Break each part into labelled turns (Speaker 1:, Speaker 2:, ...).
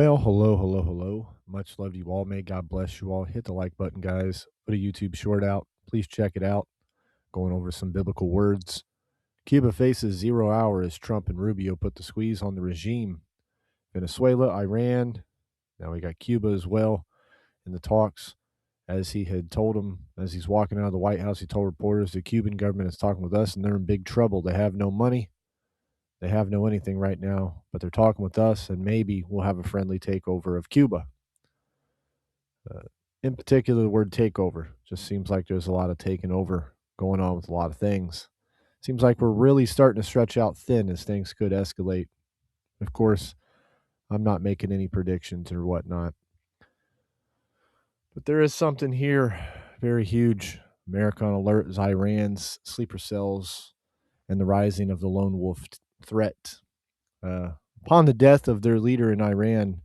Speaker 1: Well, hello, hello, hello. Much love to you all. May God bless you all. Hit the like button, guys. Put a YouTube short out. Please check it out. Going over some biblical words. Cuba faces 0 hour as Trump and Rubio put the squeeze on the regime. Venezuela, Iran. Now we got Cuba as well in the talks. As he had told them, as he's walking out of the White House, he told reporters the Cuban government is talking with us and they're in big trouble. They have no money. They have no anything right now, but they're talking with us, and maybe we'll have a friendly takeover of Cuba. In particular, the word takeover just seems like there's a lot of taking over going on with a lot of things. Seems like we're really starting to stretch out thin as things could escalate. Of course, I'm not making any predictions or whatnot. But there is something here very huge. America on alert is Iran's sleeper cells and the rising of the lone wolf threat. Upon the death of their leader in Iran,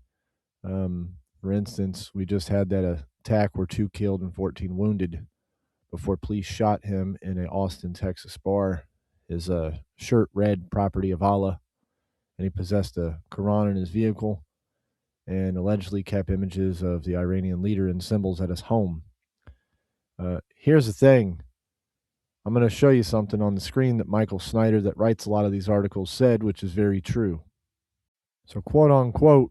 Speaker 1: for instance, we just had that attack where 2 killed and 14 wounded before police shot him in a Austin, Texas bar. His shirt read "Property of Allah," and he possessed a Quran in his vehicle and allegedly kept images of the Iranian leader and symbols at his home. Here's the thing. I'm going to show you something on the screen that Michael Snyder, that writes a lot of these articles, said, which is very true. So, quote unquote,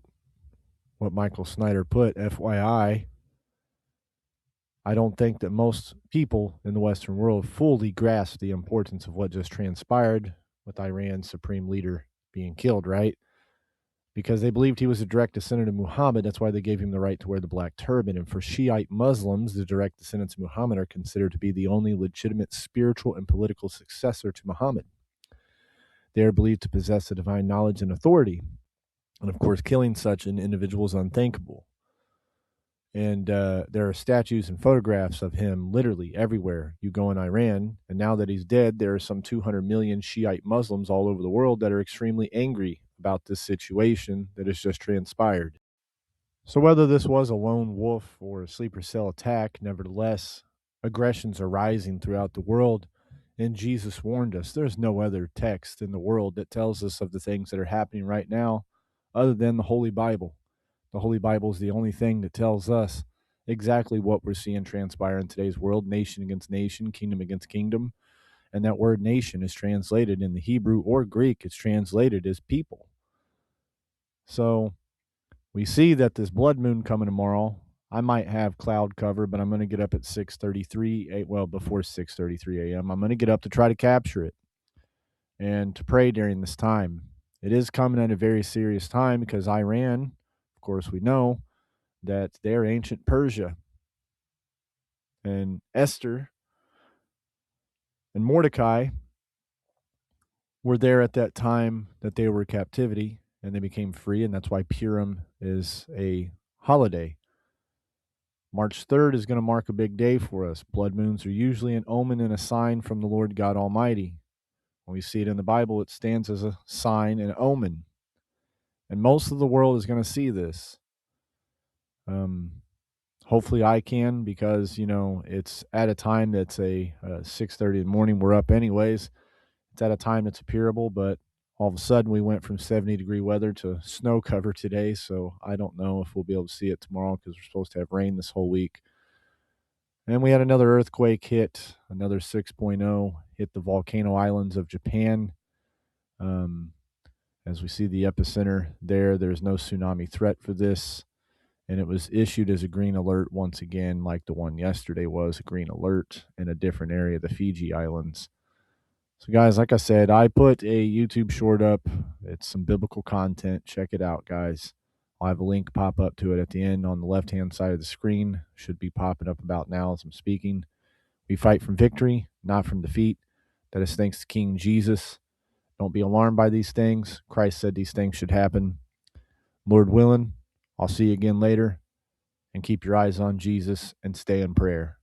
Speaker 1: what Michael Snyder put, FYI, I don't think that most people in the Western world fully grasp the importance of what just transpired with Iran's supreme leader being killed, right? Because they believed he was a direct descendant of Muhammad. That's why they gave him the right to wear the black turban. And for Shiite Muslims, the direct descendants of Muhammad are considered to be the only legitimate spiritual and political successor to Muhammad. They are believed to possess a divine knowledge and authority. And of course, killing such an individual is unthinkable. And there are statues and photographs of him literally everywhere you go in Iran. And now that he's dead, there are some 200 million Shiite Muslims all over the world that are extremely angry about this situation that has just transpired. So whether this was a lone wolf or a sleeper cell attack, nevertheless, aggressions are rising throughout the world. And Jesus warned us. There's no other text in the world that tells us of the things that are happening right now other than the Holy Bible. The Holy Bible is the only thing that tells us exactly what we're seeing transpire in today's world, nation against nation, kingdom against kingdom. And that word nation is translated in the Hebrew or Greek, it's translated as people. So we see that this blood moon coming tomorrow, I might have cloud cover, but I'm going to get up at 6:33, well, before 6:33 a.m. I'm going to get up to try to capture it and to pray during this time. It is coming at a very serious time because Iran, of course, we know that they're ancient Persia. And Esther and Mordecai were there at that time that they were in captivity and they became free, and that's why Purim is a holiday. March 3rd is going to mark a big day for us. Blood moons are usually an omen and a sign from the Lord God Almighty. When we see it in the Bible, it stands as a sign and omen. And most of the world is going to see this. Hopefully I can, because, it's at a time that's 6:30 in the morning. We're up anyways. It's at a time that's appearable, but all of a sudden we went from 70-degree weather to snow cover today, so I don't know if we'll be able to see it tomorrow because we're supposed to have rain this whole week. And we had another earthquake hit, another 6.0, hit the volcano islands of Japan. As we see the epicenter there's no tsunami threat for this. And it was issued as a green alert once again, like the one yesterday was a green alert in a different area, the Fiji Islands. So, guys, like I said, I put a YouTube short up. It's some biblical content. Check it out, guys. I'll have a link pop up to it at the end on the left-hand side of the screen. Should be popping up about now as I'm speaking. We fight from victory, not from defeat. That is thanks to King Jesus. Don't be alarmed by these things. Christ said these things should happen. Lord willing, I'll see you again later. And keep your eyes on Jesus and stay in prayer.